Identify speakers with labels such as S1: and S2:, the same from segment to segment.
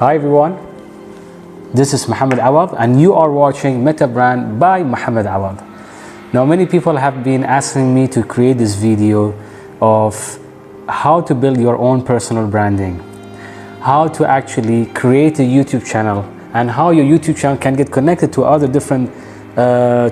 S1: Hi everyone, this is Mohammed Awad and you are watching Meta Brand by Mohammed Awad. Now many people have been asking me to create this video of how to build your own personal branding, how to actually create a YouTube channel, and how your YouTube channel can get connected to other different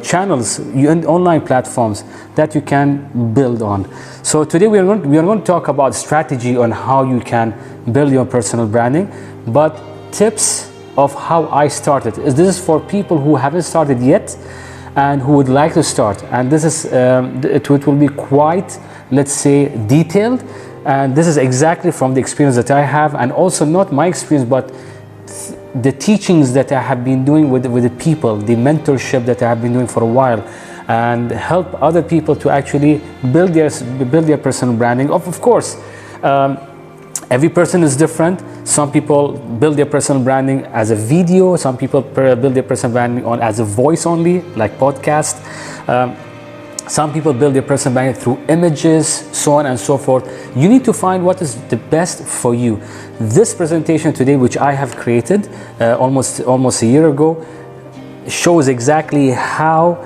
S1: channels and online platforms that you can build on. So today we are going to talk about strategy on how you can build your personal branding, but tips of how I started. This is for people who haven't started yet and who would like to start, and this is it will be quite, let's say, detailed, and this is exactly from the experience that I have, and also not my experience but the teachings that I have been doing with the people, the mentorship that I have been doing for a while, and help other people to actually build their personal branding. Of course, every person is different. Some people build their personal branding as a video. Some people build their personal branding as a voice only, like podcast. Some people build their personal branding through images, so on and so forth. You need to find what is the best for you. This presentation today, which I have created almost a year ago, shows exactly how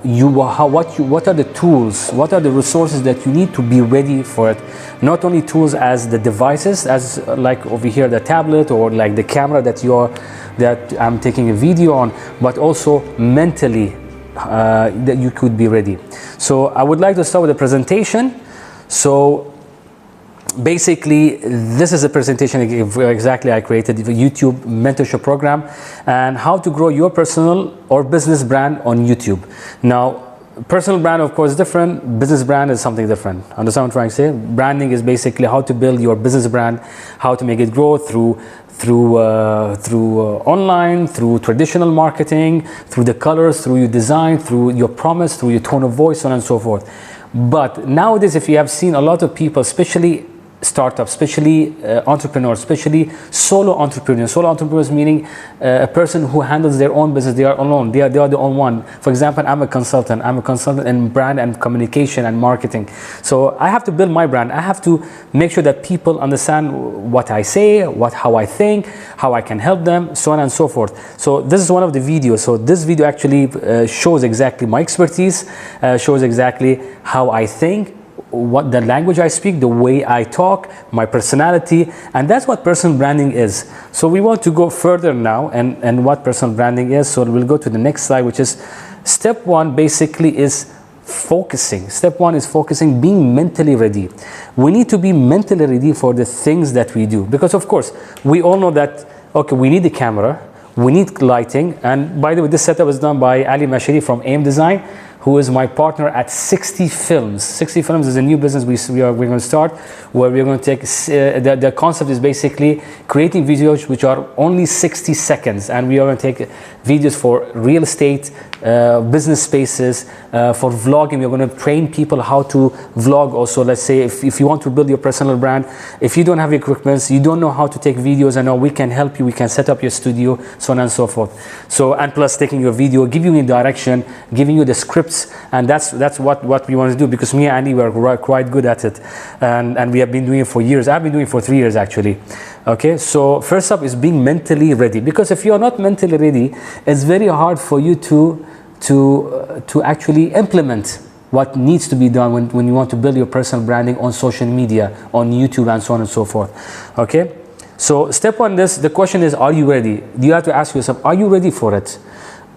S1: what are the tools, what are the resources that you need to be ready for it. Not only tools as the devices, as like over here the tablet or like the camera that I'm taking a video on, but also mentally that you could be ready. So I would like to start with a presentation. So basically, this is a presentation exactly I created, the YouTube mentorship program, and how to grow your personal or business brand on YouTube. Now, personal brand, of course, is different. Business brand is something different. Understand what I'm trying to say? Branding is basically how to build your business brand, how to make it grow through online, through traditional marketing, through the colors, through your design, through your promise, through your tone of voice, so on and so forth. But nowadays, if you have seen a lot of people, especially startups, especially entrepreneurs, especially solo entrepreneurs meaning a person who handles their own business. They are alone, they are the only one. For example, I'm a consultant in brand and communication and marketing. So I have to build my brand. I have to make sure that people understand what I say, how I think, how I can help them, so on and so forth. So this is one of the videos. So this video actually shows exactly my expertise, shows exactly how I think, what the language I speak, the way I talk, my personality, and that's what personal branding is. So we want to go further now and what personal branding is. So we'll go to the next slide, which is step one. Basically is focusing. Step one is focusing, being mentally ready. We need to be mentally ready for the things that we do, because of course we all know that, okay, we need the camera, we need lighting, and by the way, this setup is done by Ali Mashiri from AIM Design, who is my partner at 60 Films. 60 Films is a new business we're going to start, where we're going to take, the concept is basically creating videos which are only 60 seconds, and we are going to take videos for real estate, business spaces, for vlogging. We're going to train people how to vlog also. Let's say if you want to build your personal brand, if you don't have equipment, you don't know how to take videos, and we can help you. We can set up your studio, so on and so forth. So, and plus taking your video, giving you direction, giving you the scripts, and that's what we want to do, because me and Andy were quite good at it, and we have been doing it for years. I've been doing it for 3 years actually. Okay, so first up is being mentally ready, because if you're not mentally ready, it's very hard for you to actually implement what needs to be done when you want to build your personal branding on social media, on YouTube, and so on and so forth. Okay, so step one, the question is, are you ready? You have to ask yourself, are you ready for it?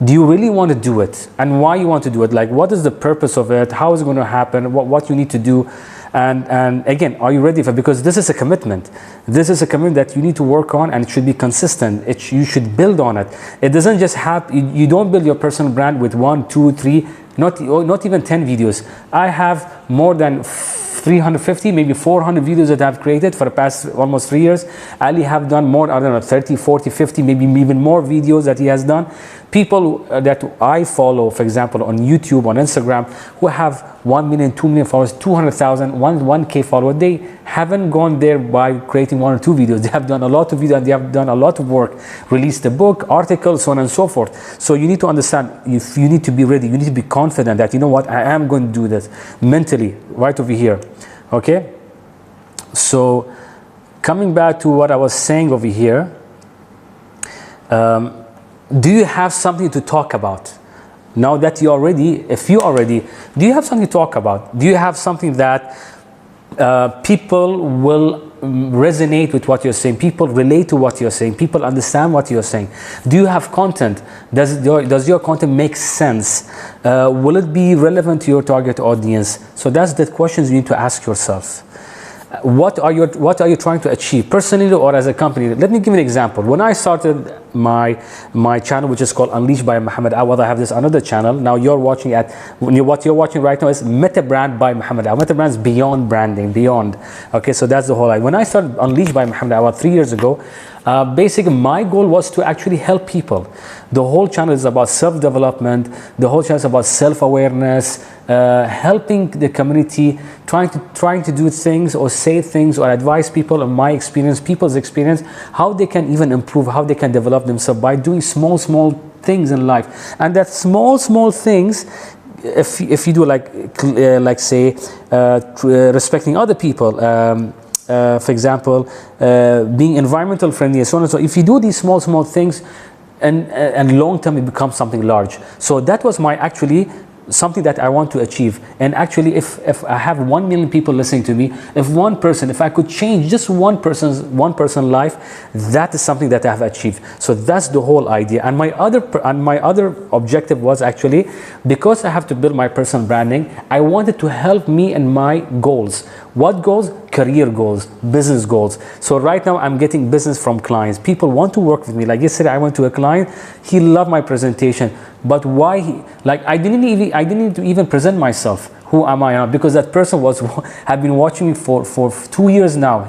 S1: Do you really want to do it, and why you want to do it? Like, what is the purpose of it? How is it going to happen? What you need to do? And again, are you ready for it? Because this is a commitment. This is a commitment that you need to work on, and it should be consistent. You should build on it. It doesn't just happen. You don't build your personal brand with 1, 2, 3, not even 10 videos. I have more than 350, maybe 400 videos that I've created for the past almost 3 years. Ali have done more, I don't know, 30, 40, 50, maybe even more videos that he has done. People that I follow, for example, on YouTube, on Instagram, who have 1 million, 2 million followers, 200,000, 1K followers, they haven't gone there by creating 1 or 2 videos. They have done a lot of videos, and they have done a lot of work, released a book, articles, so on and so forth. So you need to understand, if you need to be ready, you need to be confident that, you know what, I am going to do this mentally, right over here. Okay, so coming back to what I was saying over here, do you have something to talk about? Now that you already, do you have something to talk about? Do you have something that people will resonate with what you're saying? People relate to what you're saying? People understand what you're saying? Do you have content? Does your content make sense? Will it be relevant to your target audience? So that's the questions you need to ask yourself. What are you trying to achieve personally or as a company? Let me give you an example. When I started my channel, which is called Unleashed by Muhammad Awad, I have this another channel. Now you're watching what you're watching right now is Meta Brand by Muhammad Awad. Meta Brand is beyond branding, beyond. Okay, so that's the whole idea. When I started Unleashed by Muhammad Awad 3 years ago, basically my goal was to actually help people. The whole channel is about self-development. The whole channel is about self-awareness, helping the community, trying to do things or say things or advise people on my experience, people's experience, how they can even improve, how they can develop themselves by doing small things in life. And that small things, if you do like say respecting other people, for example, being environmental friendly and so on and so on. If you do these small things, and long term it becomes something large. So that was my actually something that I want to achieve. And actually if I have 1 million people listening to me, if I could change just one person's life, that is something that I have achieved. So that's the whole idea. And my other objective was actually, because I have to build my personal branding, I wanted to help me in my goals. What goals? Career goals, business goals. So right now I'm getting business from clients. People want to work with me. Like yesterday I went to a client, he loved my presentation, but why I didn't need to even present myself. Who am I? Because that person had been watching me for 2 years now.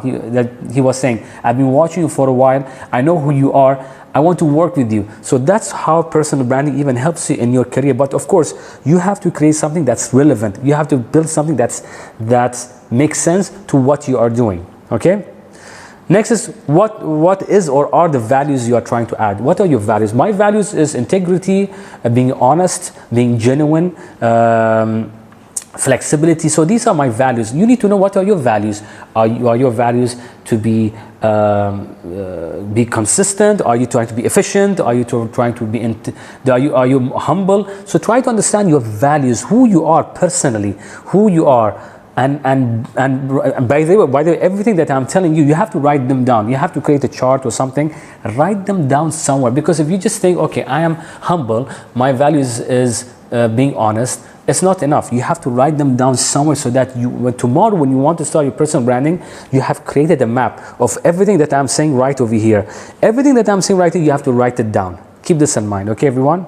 S1: He was saying, I've been watching you for a while. I know who you are. I want to work with you. So that's how personal branding even helps you in your career. But of course, you have to create something that's relevant. You have to build something that makes sense to what you are doing. Okay? Next is what is or are the values you are trying to add? What are your values? My values is integrity, being honest, being genuine, flexibility. So these are my values. You need to know what are your values. Are your values to be consistent? Are you trying to be efficient? Are you trying to be are you humble? So try to understand your values, who you are personally, who you are. And by the way, everything that I'm telling you, you have to write them down. You have to create a chart or something. Write them down somewhere. Because if you just think, okay, I am humble, my values is being honest, it's not enough. You have to write them down somewhere so that tomorrow when you want to start your personal branding, you have created a map of everything that I'm saying right over here. Everything that I'm saying right here, you have to write it down. Keep this in mind, okay, everyone?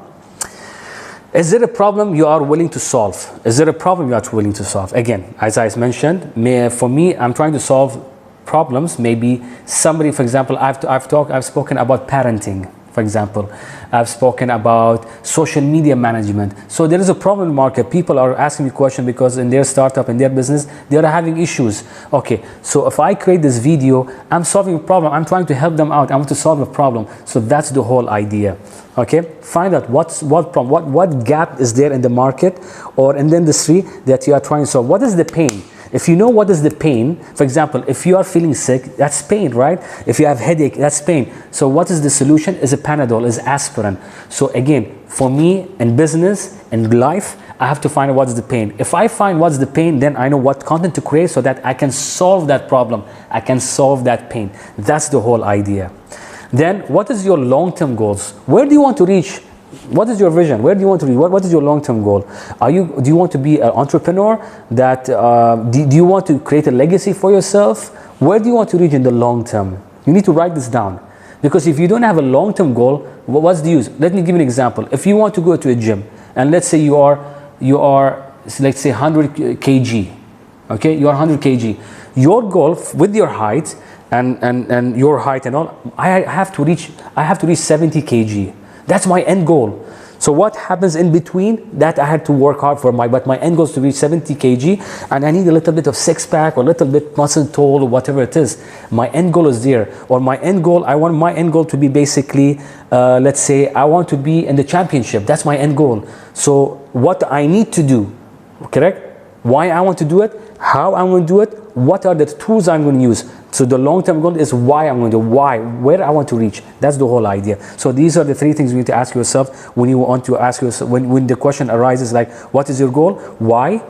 S1: Is there a problem you are willing to solve? Is there a problem you are willing to solve? Again, as I mentioned, for me, I'm trying to solve problems. Maybe somebody, for example, I've spoken about parenting. For example, I've spoken about social media management. So there is a problem in the market. People are asking me questions because in their startup, in their business, they are having issues. Okay, so if I create this video, I'm solving a problem. I'm trying to help them out. I want to solve a problem. So that's the whole idea. Okay, find out what gap is there in the market or in the industry that you are trying to solve. What is the pain? If you know what is the pain, for example, if you are feeling sick, that's pain, right? If you have headache, that's pain. So what is the solution? Is a Panadol, is aspirin. So again, for me in business, in life, I have to find out what is the pain. If I find what's the pain, then I know what content to create so that I can solve that problem. I can solve that pain. That's the whole idea. Then what is your long-term goals? Where do you want to reach? What is your vision? Where do you want to reach? What is your long-term goal? Do you want to be an entrepreneur? Do you want to create a legacy for yourself? Where do you want to reach in the long term? You need to write this down. Because if you don't have a long-term goal, what's the use? Let me give you an example. If you want to go to a gym, and let's say you are let's say 100 kg, okay? You are 100 kg. Your goal with your height and your height and all, I have to reach 70 kg. That's my end goal. So what happens in between that I had to work hard for but my end goal is to reach 70 kg and I need a little bit of six pack or a little bit muscle tone or whatever it is. My end goal is there. Or I want my end goal to be basically, let's say I want to be in the championship. That's my end goal. So what I need to do, correct? Why I want to do it? how I'm going to do it, what are the tools I'm going to use. So the long-term goal is why I'm going to do, where I want to reach. That's the whole idea. So these are the three things you need to ask yourself when you want to ask yourself, when the question arises like, what is your goal? Why?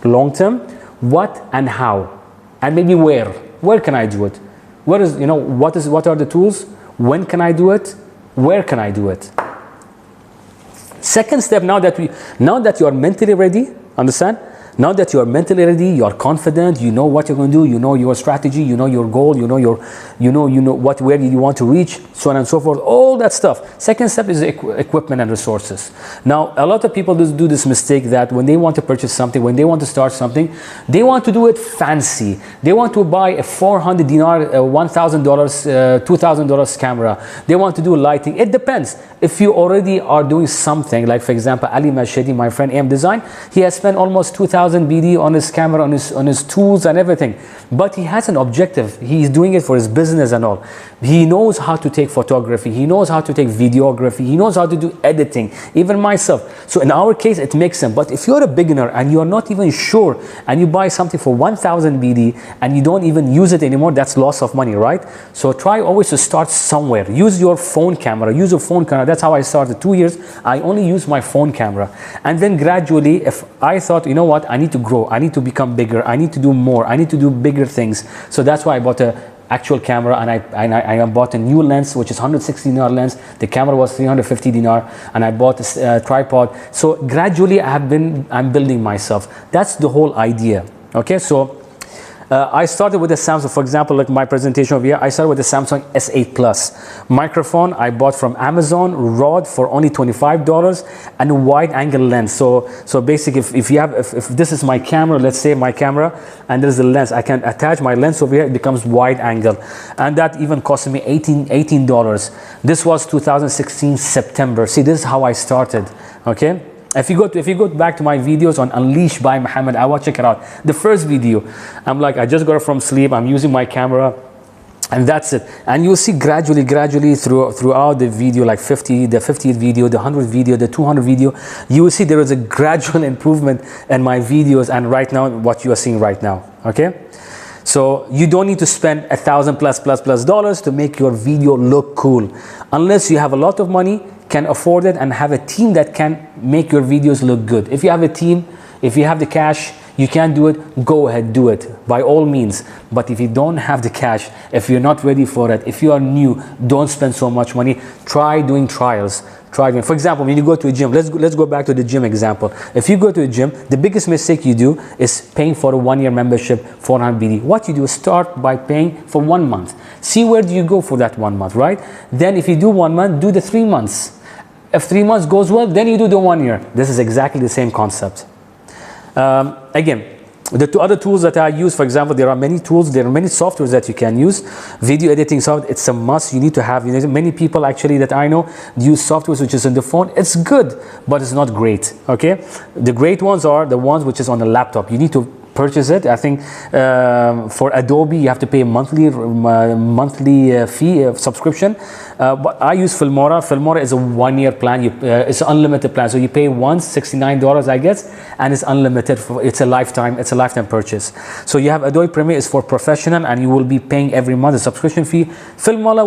S1: Long-term, what and how? And maybe where? Where can I do it? Where is, what are the tools? When can I do it? Where can I do it? Second step, now that you are mentally ready, understand? Now that you are mentally ready, you are confident, you know what you're going to do, you know your strategy, you know your goal, you know where you want to reach, so on and so forth, all that stuff. Second step is equipment and resources. Now, a lot of people do this mistake that when they want to purchase something, when they want to start something, they want to do it fancy. They want to buy a 400 dinar, $1,000, $2,000 camera. They want to do lighting. It depends. If you already are doing something, like for example, Ali Mashedi, my friend AM Design, he has spent almost 2,000 BD on his camera, on his tools and everything. But he has an objective. He's doing it for his business and all. He knows how to take photography. He knows how to take videography. He knows how to do editing. Even myself. So in our case, it makes sense. But if you're a beginner and you're not even sure, and you buy something for 1,000 BD and you don't even use it anymore, that's loss of money, right? So try always to start somewhere. Use your phone camera. Use your phone camera. That's how I started. 2 years, I only used my phone camera. And then gradually, if I thought, you know what, I need to grow. I need to become bigger. I need to do more. I need to do bigger things. So that's why I bought a actual camera, and I bought a new lens, which is 160 dinar lens. The camera was 350 dinar, and I bought a tripod. So gradually I'm building myself. That's the whole idea. Okay, so I started with the Samsung, for example, like my presentation over here, I started with the Samsung S8 Plus. Microphone I bought from Amazon, rod for only $25, and a wide angle lens. So basically, if this is my camera, let's say my camera, and there's a lens, I can attach my lens over here, it becomes wide angle. And that even cost me $18. This was 2016 September. See, this is how I started, okay? If you go back to my videos on Unleashed by Muhammad Awad, check it out. The first video, I'm like, I just got up from sleep, I'm using my camera, and that's it. And you'll see gradually throughout the video, like the 50th video, the 100th video, the 200 video, you will see there is a gradual improvement in my videos, and right now, what you are seeing right now, okay? So you don't need to spend $1,000 plus to make your video look cool. Unless you have a lot of money, can afford it, and have a team that can make your videos look good. If you have a team, if you have the cash, you can do it, go ahead, do it, by all means. But if you don't have the cash, if you're not ready for it, if you are new, don't spend so much money. Try doing trials. For example, when you go to a gym, let's go back to the gym example. If you go to a gym, the biggest mistake you do is paying for a 1-year membership, 400 BD. What you do is start by paying for 1 month. See where do you go for that 1 month, right? Then if you do 1 month, do the 3 months. If 3 months goes well, then you do the 1 year. This is exactly the same concept. Again, the two other tools that I use, for example, there are many tools, there are many softwares that you can use. Video editing software, it's a must. You need to have, many people actually that I know use softwares which is on the phone. It's good, but it's not great, okay? The great ones are the ones which is on the laptop. You need to purchase it. I think for Adobe you have to pay a monthly fee subscription, but I use Filmora. Filmora is a 1-year plan. It's an unlimited plan, so you pay once $69, I guess, and it's unlimited. It's a lifetime purchase. So you have Adobe Premiere is for professional, and you will be paying every month a subscription fee. Filmora,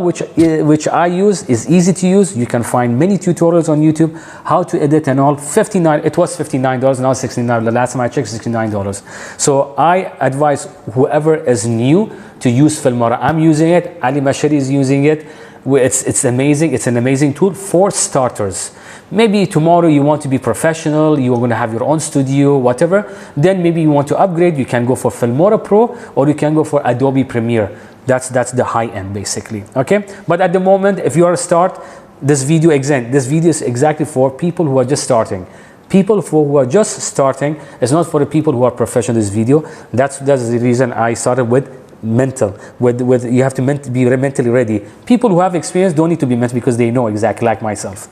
S1: which I use, is easy to use. You can find many tutorials on YouTube how to edit and all. It was $59, now $69. The last time I checked, $69. So I advise whoever is new to use Filmora. I'm using it. Ali Mashedi is using it. It's amazing. It's an amazing tool for starters. Maybe tomorrow you want to be professional, you're going to have your own studio, whatever. Then maybe you want to upgrade. You can go for Filmora Pro, or you can go for Adobe Premiere. That's the high end, basically. Okay. But at the moment, if you are a start, this video is exactly for people who are just starting. People who are just starting. It's not for the people who are professional. This video. That's the reason I started with mental. With you have to be mentally ready. People who have experience don't need to be mental because they know exactly, like myself.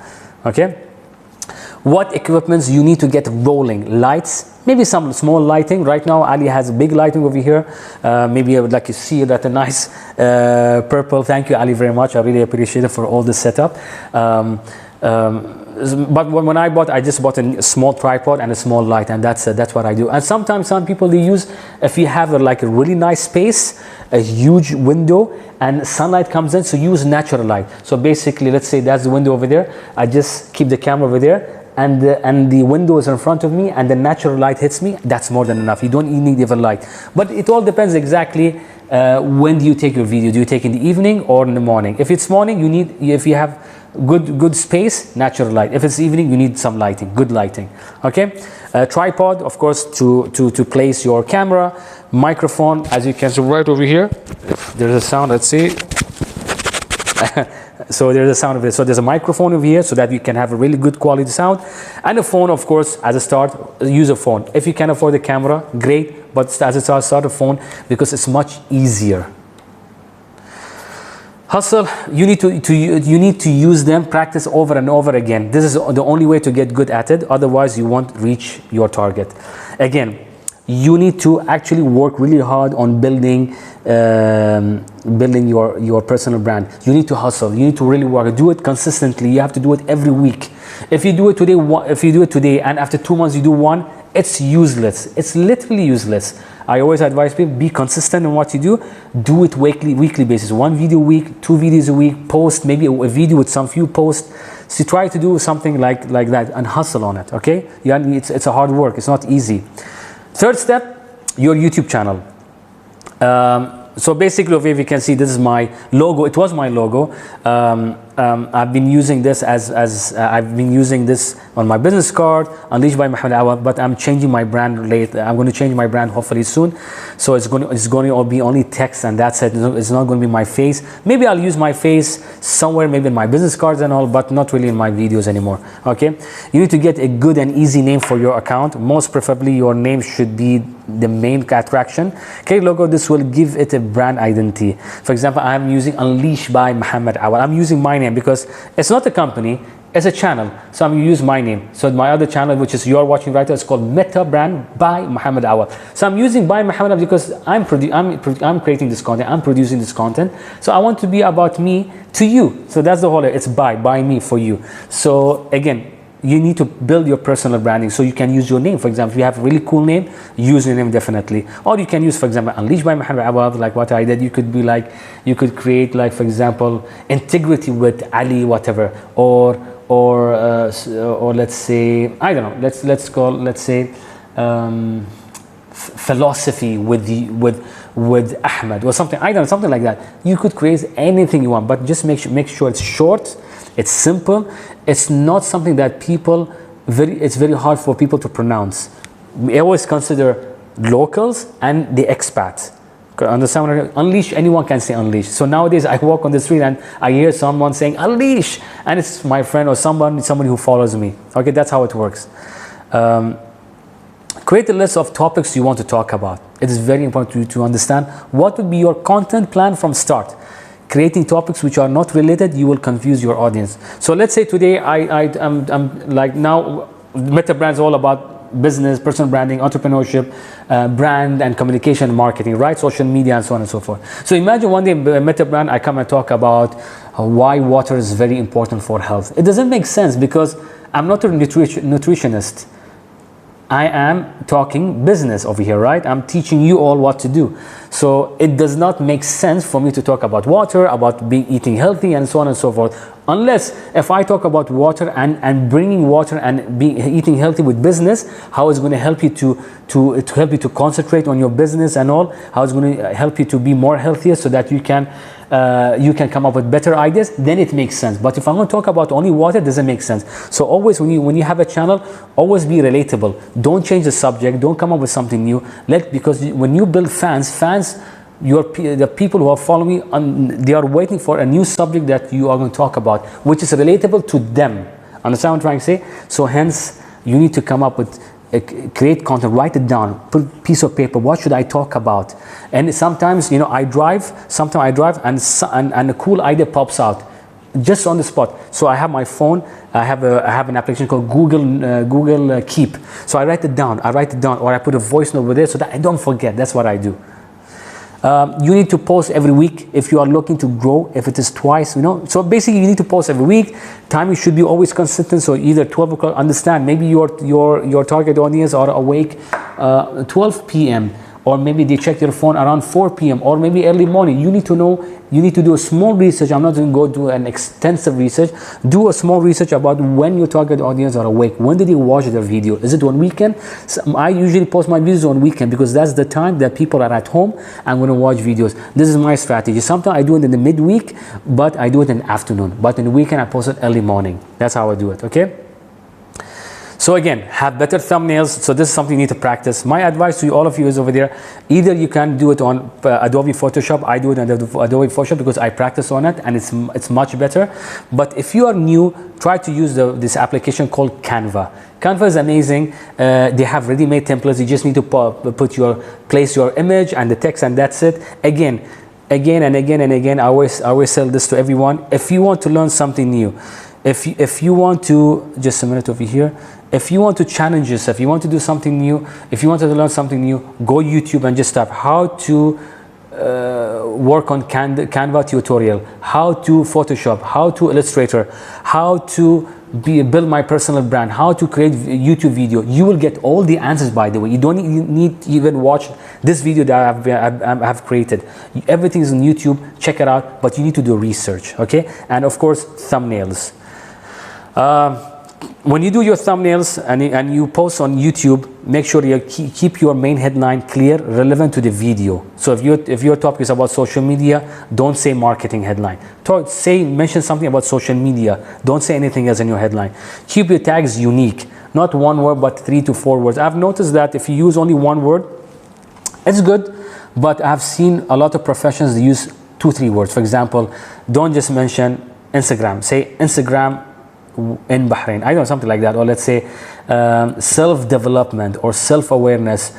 S1: Okay. What equipments you need to get rolling? Lights, maybe some small lighting. Right now Ali has big lighting over here. Maybe I would like to see that a nice purple. Thank you Ali very much, I really appreciate it for all the setup. But when I bought, I just bought a small tripod and a small light, and that's what I do. And sometimes some people they use, if you have like a really nice space, a huge window, and sunlight comes in, so use natural light. So basically, let's say that's the window over there. I just keep the camera over there, and the window is in front of me, and the natural light hits me. That's more than enough. You don't need even light. But it all depends exactly when do you take your video. Do you take in the evening or in the morning? If it's morning, you need, if you have good space, natural light. If it's evening, you need some lighting, good lighting. Okay, tripod, of course, to place your camera. Microphone, as you can see right over here. If there's a sound, let's see. So there's a sound of it. So there's a microphone over here so that you can have a really good quality sound. And a phone, of course, as a start, use a phone. If you can afford a camera, great, but as a start a phone because it's much easier. Hustle, you need to use them, practice over and over again. This is the only way to get good at it. Otherwise, you won't reach your target. Again, you need to actually work really hard on building your personal brand. You need to hustle. You need to really work. Do it consistently. You have to do it every week. If you do it today, and after 2 months you do one, it's useless. It's literally useless. I always advise people, be consistent in what you do. Do it weekly basis. 1 video a week, 2 videos a week. Post maybe a video with some few posts. So try to do something like that and hustle on it. Okay? It's a hard work. It's not easy. Third step, your YouTube channel. So basically over here you can see this is my logo. It was my logo. I've been using this I've been using this on my business card, Unleashed by Mohammed Awad, but I'm changing my brand later. I'm going to change my brand hopefully soon. So it's going to be only text, and that's it. It's not going to be my face. Maybe I'll use my face somewhere, maybe in my business cards and all, but not really in my videos anymore. Okay, you need to get a good and easy name for your account. Most preferably your name should be the main attraction. Okay, logo, this will give it a brand identity. For example, I'm using Unleashed by Mohammed Awad. I'm using my name because it's not a company, it's a channel. So I'm use my name. So my other channel, which is you're watching right now, is called Meta Brand by Mohammed Awad. So I'm using by Mohammed Awad because I'm creating this content, I'm producing this content. So I want to be about me to you. So that's the whole, it's by me for you. So again, you need to build your personal branding so you can use your name. For example, if you have a really cool name, use your name definitely. Or you can use, for example, Unleashed by Mohammed Awad, like what I did. You could be like, you could create like, for example, integrity with Ali, whatever, or let's say, I don't know, let's say philosophy with Ahmed or something. I don't know, something like that. You could create anything you want, but just make sure it's short. It's simple. It's not something that it's very hard for people to pronounce. We always consider locals and the expats. Understand? Unleash, anyone can say unleash. So nowadays I walk on the street and I hear someone saying unleash, and it's my friend or somebody who follows me. Okay, that's how it works. Create a list of topics you want to talk about. It is very important to understand what would be your content plan from start. Creating topics which are not related, you will confuse your audience. So let's say today I'm like, now Meta Brand is all about business, personal branding, entrepreneurship, brand and communication, marketing, right? Social media and so on and so forth. So imagine one day Meta Brand, I come and talk about why water is very important for health. It doesn't make sense because I'm not a nutritionist. I am talking business over here, right? I'm teaching you all what to do. So it does not make sense for me to talk about water, about eating healthy and so on and so forth. Unless if I talk about water and bringing water and eating healthy with business, how it's going to help you to help you to concentrate on your business and all, how it's going to help you to be more healthier so that you can come up with better ideas, then it makes sense. But if I'm going to talk about only water, it doesn't make sense. So always when you have a channel, always be relatable. Don't change the subject. Don't come up with something new. Because when you build fans, the people who are following you, they are waiting for a new subject that you are going to talk about, which is relatable to them. Understand what I'm trying to say? So hence, you need to come up with create content, write it down, put a piece of paper, what should I talk about? And sometimes, I drive and a cool idea pops out. just on the spot. So I have my phone, I have an application called Google Keep. So I write it down, or I put a voice note over there so that I don't forget. That's what I do. You need to post every week if you are looking to grow. If it is twice, so basically you need to post every week. Timing should be always consistent, so either 12 o'clock. Understand, maybe your target audience are awake 12 p.m. or maybe they check their phone around 4 p.m. or maybe early morning. You need to know, you need to do a small research. I'm not going to go do an extensive research. Do a small research about when your target audience are awake. When did they watch their video? Is it on weekend? So I usually post my videos on weekend because that's the time that people are at home and going to watch videos. This is my strategy. Sometimes I do it in the midweek, but I do it in the afternoon. But in the weekend, I post it early morning. That's how I do it, okay? So again, have better thumbnails. So this is something you need to practice. My advice to all of you is over there, either you can do it on Adobe Photoshop. I do it on Adobe Photoshop because I practice on it and it's much better. But if you are new, try to use this application called Canva. Canva is amazing. They have ready-made templates. You just need to place your image and the text, and that's it. Again and again, I always tell this to everyone. If you want to learn something new, if you want to, just a minute over here, if you want to challenge yourself, if you want to do something new, if you want to learn something new, go YouTube and just type how to work on Canva tutorial, how to Photoshop, how to Illustrator, how to build my personal brand, how to create YouTube video. You will get all the answers, by the way. You don't need to even watch this video that I have created. Everything is on YouTube. Check it out, but you need to do research, okay? And of course, thumbnails. When you do your thumbnails and you post on YouTube, make sure you keep your main headline clear, relevant to the video. So if your topic is about social media, don't say marketing headline. Mention something about social media. Don't say anything else in your headline. Keep your tags unique, not one word but 3 to 4 words. I've noticed that if you use only one word, it's good, but I've seen a lot of professionals use 2-3 words. For example, don't just mention Instagram. Say Instagram in Bahrain, I know, something like that. Or let's say self-development or self-awareness,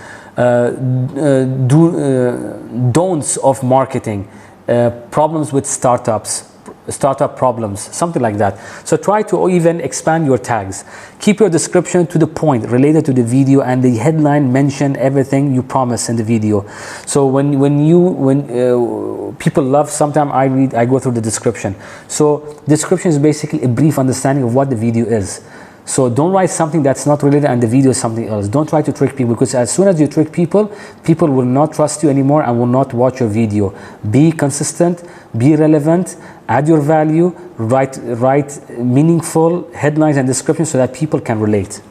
S1: don'ts of marketing, problems with startup problems, something like that. So try to even expand your tags. Keep your description to the point, related to the video, and the headline mention everything you promise in the video. So when people love, sometimes I go through the description. So description is basically a brief understanding of what the video is. So don't write something that's not related and the video is something else. Don't try to trick people, because as soon as you trick people, people will not trust you anymore and will not watch your video. Be consistent, be relevant, add your value, write meaningful headlines and descriptions so that people can relate.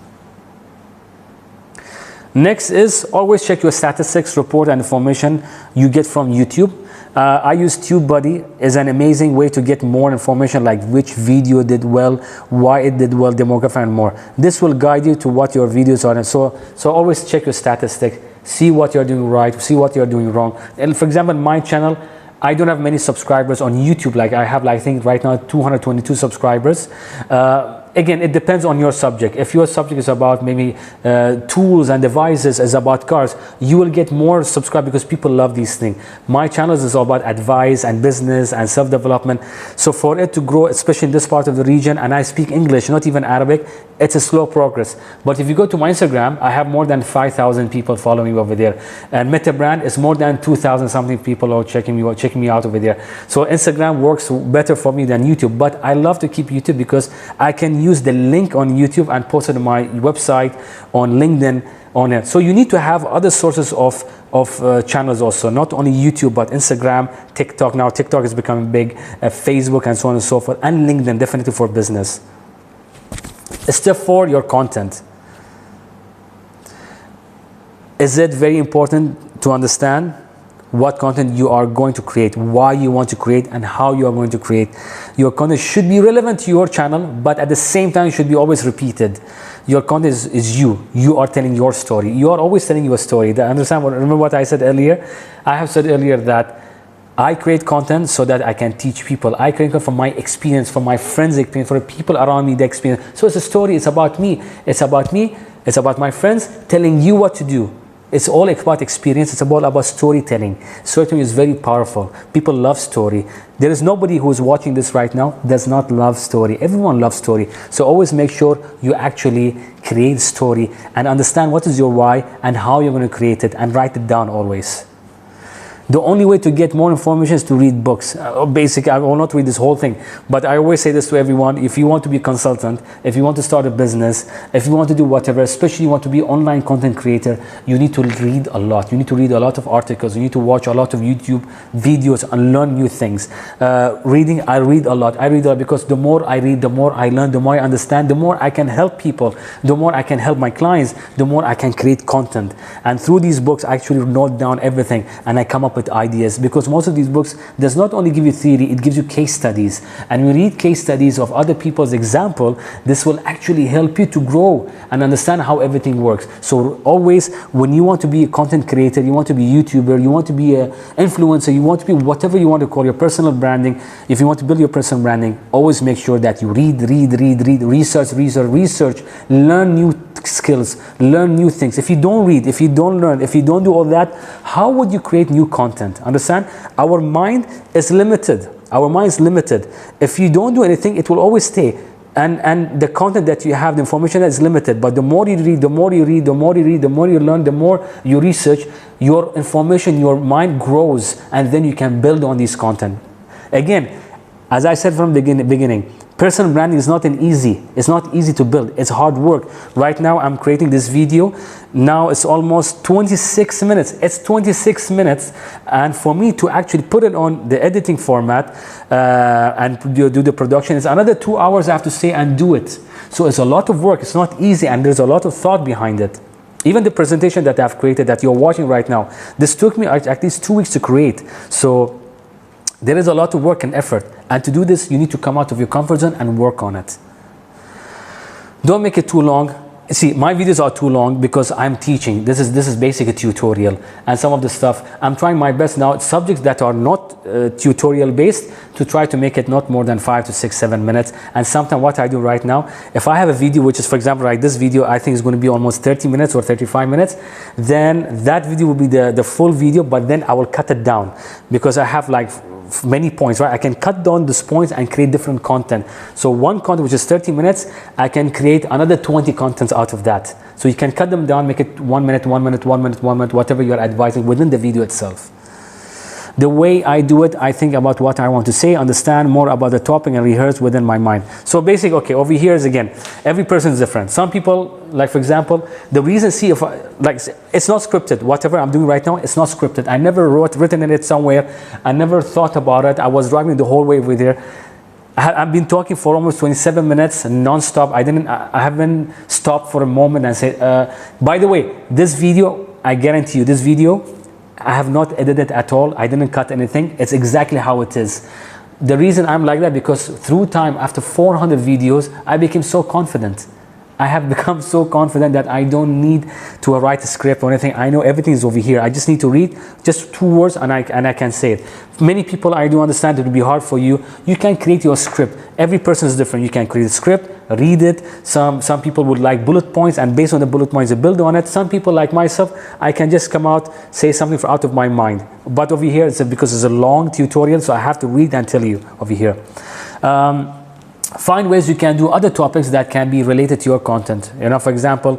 S1: Next is always check your statistics, report, and information you get from YouTube. I use TubeBuddy. It's an amazing way to get more information, like which video did well, why it did well, demographic, and more. This will guide you to what your videos are. And so always check your statistics, see what you're doing right, see what you're doing wrong. And for example, my channel, I don't have many subscribers on YouTube. Like I have, I think right now 222 subscribers. Again, it depends on your subject. If your subject is about maybe tools and devices, is about cars, you will get more subscribers because people love these things. My channel is all about advice and business and self-development. So for it to grow, especially in this part of the region, and I speak English, not even Arabic, it's a slow progress. But if you go to my Instagram, I have more than 5,000 people following me over there. And Meta Brand is more than 2,000 something people are checking me out over there. So Instagram works better for me than YouTube. But I love to keep YouTube because I can use the link on YouTube and post it on my website, on LinkedIn, on it. So you need to have other sources of channels also, not only YouTube, but Instagram, TikTok. Now TikTok is becoming big, Facebook, and so on and so forth, and LinkedIn, definitely for business. Step 4, your content. Is it very important to understand what content you are going to create, why you want to create, and how you are going to create? Your content should be relevant to your channel, but at the same time, it should be always repeated. Your content is you. You are telling your story. You are always telling your story. Remember what I said earlier? I have said earlier that I create content so that I can teach people. I create content from my experience, from my friends' experience, for the people around me, the experience. So it's a story. It's about me. It's about me. It's about my friends telling you what to do. It's all about experience. It's all about storytelling. Storytelling is very powerful. People love story. There is nobody who is watching this right now does not love story. Everyone loves story. So always make sure you actually create story and understand what is your why and how you're going to create it, and write it down always. The only way to get more information is to read books. Basically, I will not read this whole thing, but I always say this to everyone. If you want to be a consultant, if you want to start a business, if you want to do whatever, especially you want to be online content creator, you need to read a lot. You need to read a lot of articles. You need to watch a lot of YouTube videos and learn new things. Reading, I read a lot. I read a lot because the more I read, the more I learn, the more I understand, the more I can help people, the more I can help my clients, the more I can create content. And through these books, I actually note down everything and I come up with ideas, because most of these books does not only give you theory, it gives you case studies. And when you read case studies of other people's example, this will actually help you to grow and understand how everything works. So always, when you want to be a content creator, you want to be a YouTuber, you want to be an influencer, you want to be whatever you want to call your personal branding, if you want to build your personal branding, always make sure that you read, research, learn new skills, learn new things. If you don't read, if you don't learn, if you don't do all that, how would you create new content? Understand? Our mind is limited. Our mind is limited. If you don't do anything, it will always stay. And the content that you have, the information is limited. But the more you read, the more you read, the more you read, the more you learn, the more you research, your information, your mind grows, and then you can build on this content. Again, as I said from the beginning, personal branding is not it's not easy to build. It's hard work. Right now I'm creating this video. Now it's almost 26 minutes. It's 26 minutes. And for me to actually put it on the editing format and do the production, it's another 2 hours I have to stay and do it. So it's a lot of work. It's not easy, and there's a lot of thought behind it. Even the presentation that I've created that you're watching right now, this took me at least 2 weeks to create. So there is a lot of work and effort. And to do this, you need to come out of your comfort zone and work on it. Don't make it too long. See, my videos are too long because I'm teaching. This is basically a tutorial. And some of the stuff, I'm trying my best now, subjects that are not tutorial based, to try to make it not more than 5 to 6, 7 minutes. And sometimes what I do right now, if I have a video, which is, for example, like this video, I think is going to be almost 30 minutes or 35 minutes, then that video will be the full video, but then I will cut it down because I have like many points, right? I can cut down these points and create different content. So one content which is 30 minutes, I can create another 20 contents out of that. So you can cut them down, make it 1 minute, 1 minute, 1 minute, 1 minute, whatever you're advising within the video itself. The way I do it, I think about what I want to say, understand more about the topic, and rehearse within my mind. So basically, okay, over here is again, every person is different. Some people, like for example, the reason, see, if like it's not scripted. Whatever I'm doing right now, it's not scripted. I never written in it somewhere. I never thought about it. I was driving the whole way over there. I've been talking for almost 27 minutes non-stop. I haven't stopped for a moment and said, by the way, this video, I guarantee you, this video, I have not edited at all. I didn't cut anything. It's exactly how it is. The reason I'm like that, because through time, after 400 videos, I became so confident. I have become so confident that I don't need to write a script or anything. I know everything is over here. I just need to read just 2 words and I can say it. Many people, I do understand it will be hard for you. You can create your script. Every person is different. You can create a script, read it. Some people would like bullet points, and based on the bullet points, they build on it. Some people like myself, I can just come out, say something out of my mind. But over here, because it's a long tutorial, so I have to read and tell you over here. Find ways you can do other topics that can be related to your content. You know, for example,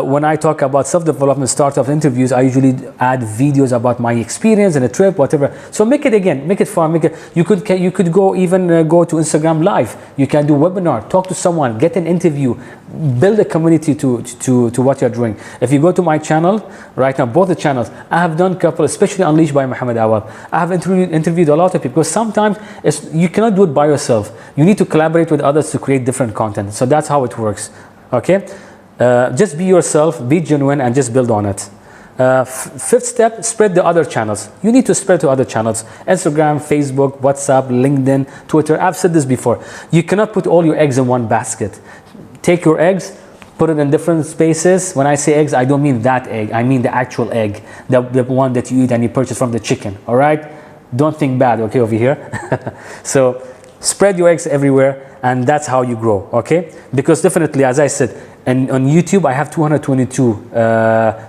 S1: when I talk about self-development, startup interviews, I usually add videos about my experience and a trip, whatever. So make it fun. You could go even go to Instagram Live. You can do webinar, talk to someone, get an interview, build a community to what you're doing. If you go to my channel right now, both the channels, I have done a couple, especially Unleashed by Mohammed Awal. I have interviewed a lot of people, because sometimes you cannot do it by yourself. You need to collaborate with others to create different content. So that's how it works. Okay, just be yourself, be genuine, and just build on it. Fifth step, spread the other channels. You need to spread to other channels: Instagram, Facebook, WhatsApp, LinkedIn, Twitter. I've said this before. You cannot put all your eggs in one basket. Take your eggs, put it in different spaces. When I say eggs, I don't mean that egg. I mean the actual egg, the one that you eat and you purchase from the chicken. All right? Don't think bad, okay, over here. So spread your eggs everywhere, and that's how you grow, okay? Because definitely, as I said, And on YouTube, I have 222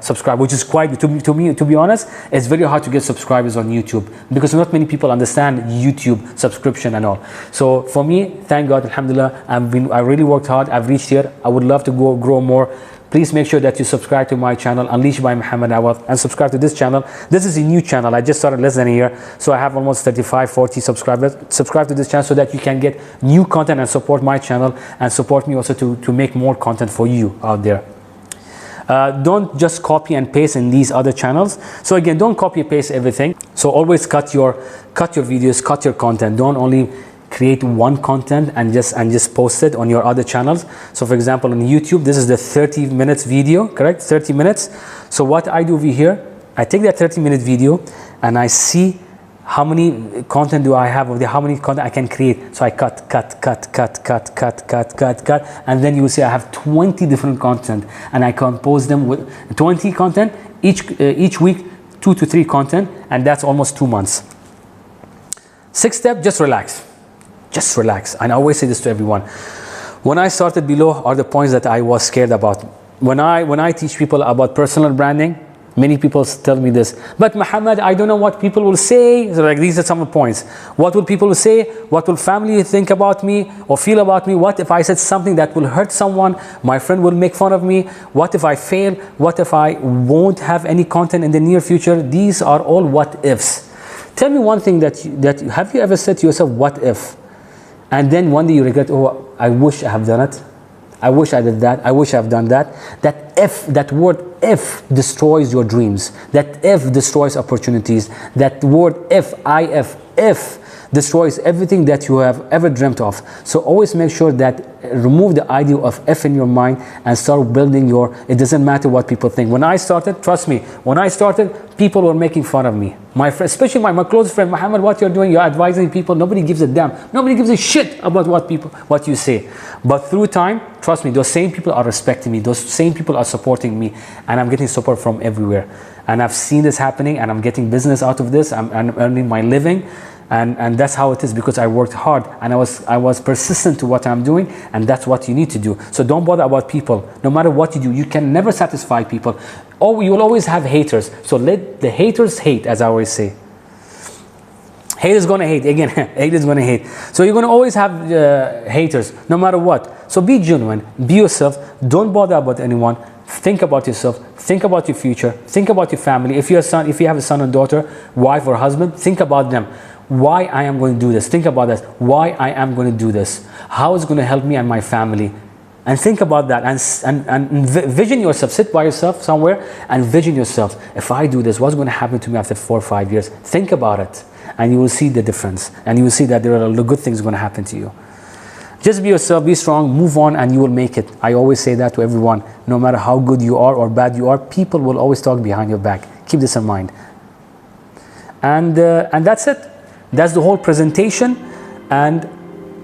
S1: subscribers, which is quite, to be honest, it's very hard to get subscribers on YouTube because not many people understand YouTube subscription and all. So for me, thank God, alhamdulillah, I really worked hard. I've reached here. I would love to grow more. Please make sure that you subscribe to my channel, Unleashed by Mohammed Awad, and subscribe to this channel. This is a new channel. I just started less than a year, so I have almost 35, 40 subscribers. Subscribe to this channel so that you can get new content and support my channel and support me also to make more content for you out there. Don't just copy and paste in these other channels. So again, don't copy and paste everything. So always cut your videos, cut your content. Don't only create one content and just post it on your other channels. So for example, on YouTube, this is the 30 minutes video, correct? 30 minutes. So what I do over here, I take that 30-minute video and I see how many content do I have over there, how many content I can create. So I cut, and then you will see I have 20 different content, and I compose them with 20 content each week, 2 to 3 content, and that's almost 2 months. 6th step, just relax. Just relax. And I always say this to everyone. When I started, below are the points that I was scared about. When I teach people about personal branding, many people tell me this, but Mohammed, I don't know what people will say. So like, these are some of the points. What will people say? What will family think about me or feel about me? What if I said something that will hurt someone? My friend will make fun of me. What if I fail? What if I won't have any content in the near future? These are all what ifs. Tell me one thing have you ever said to yourself, what if? And then one day you regret, oh, I wish I have done it. I wish I did that. I wish I've done that. That word if destroys your dreams. That if destroys opportunities. That word if destroys everything that you have ever dreamt of. So always make sure that remove the idea of if in your mind and start building it doesn't matter what people think. When I started, trust me, when I started, people were making fun of me. My friend, especially my close friend, Mohammed, what you're doing, you're advising people, nobody gives a damn. Nobody gives a shit about what you say. But through time, trust me, those same people are respecting me. Those same people are supporting me. And I'm getting support from everywhere. And I've seen this happening, and I'm getting business out of this. I'm earning my living. And that's how it is, because I worked hard and I was persistent to what I'm doing, and that's what you need to do. So don't bother about people. No matter what you do, you can never satisfy people. Oh, you will always have haters. So let the haters hate, as I always say. Haters gonna hate. Again, haters gonna hate. So you're gonna always have haters, no matter what. So be genuine, be yourself. Don't bother about anyone. Think about yourself. Think about your future. Think about your family. If you have a son and daughter, wife or husband, think about them. Why I am going to do this. Think about that. Why I am going to do this. How it's going to help me and my family. And think about that and vision yourself. Sit by yourself somewhere and vision yourself. If I do this, what's going to happen to me after 4 or 5 years? Think about it, and you will see the difference. And you will see that there are good things going to happen to you. Just be yourself, be strong, move on, and you will make it. I always say that to everyone. No matter how good you are or bad you are, people will always talk behind your back. Keep this in mind. And that's it. That's the whole presentation. And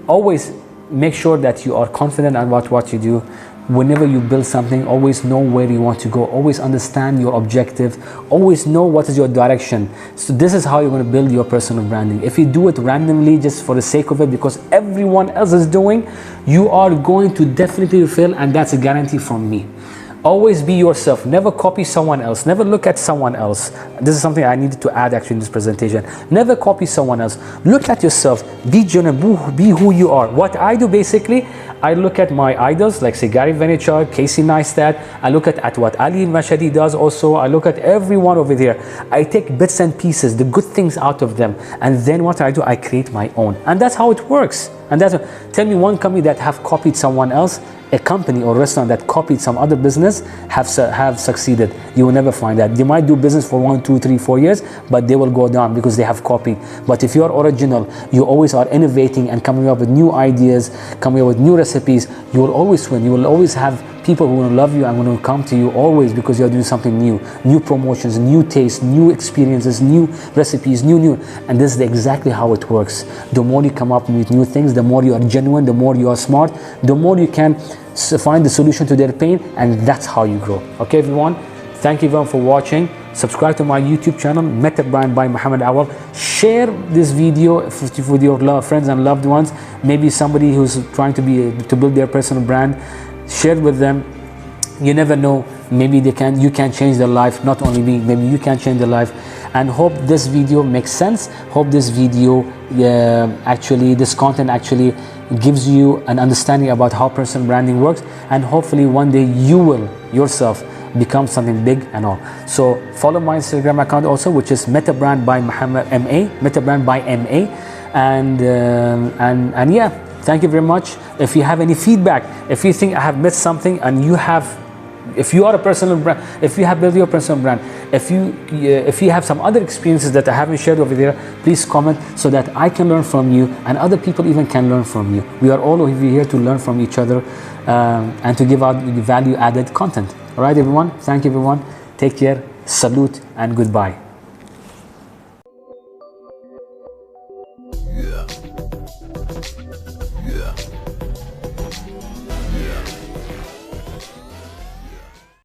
S1: always make sure that you are confident about what you do. Whenever you build something, always know where you want to go. Always understand your objective. Always know what is your direction. So this is how you're going to build your personal branding. If you do it randomly just for the sake of it, because everyone else is doing, you are going to definitely fail, and that's a guarantee from me. Always be yourself. Never copy someone else. Never look at someone else. This is something I needed to add actually in this presentation. Never copy someone else. Look at yourself. Be genuine. Be who you are. What I do basically, I look at my idols like say Gary Vaynerchuk, Casey Neistat. I look at what Ali Mashadi does also. I look at everyone over there. I take bits and pieces, the good things out of them. And then what I do, I create my own. And that's how it works. And tell me one company that have copied someone else, a company or restaurant that copied some other business have succeeded. You will never find that. They might do business for 1, 2, 3, 4 years, but they will go down because they have copied. But if you are original, you always are innovating and coming up with new ideas, coming up with new recipes, you will always win. You will always have people who will love you and will come to you always because you are doing something new promotions, new tastes, new experiences, new recipes, new. And this is exactly how it works. The more you come up with new things, the more you are genuine, the more you are smart, the more you can find the solution to their pain, and that's how you grow. Okay, everyone? Thank you everyone for watching. Subscribe to my YouTube channel, Method Brand by Mohammed Awad. Share this video with your friends and loved ones. Maybe somebody who's trying to build their personal brand. Share it with them. You never know, maybe you can change their life. Not only me, maybe you can change their life. And hope this video makes sense. Hope this video actually, this content actually gives you an understanding about how personal branding works, and hopefully one day you will yourself become something big and all. So follow my Instagram account also, which is Metabrand by Mohammed MA, Metabrand by MA. And yeah, thank you very much. If you have any feedback, if you think I have missed something, and if you are a personal brand, if you have built your personal brand, if you have some other experiences that I haven't shared over there, please comment so that I can learn from you, and other people even can learn from you. We are all over here to learn from each other, and to give out value added content. All right, everyone. Thank you, everyone. Take care. Salute and goodbye.
S2: Yeah.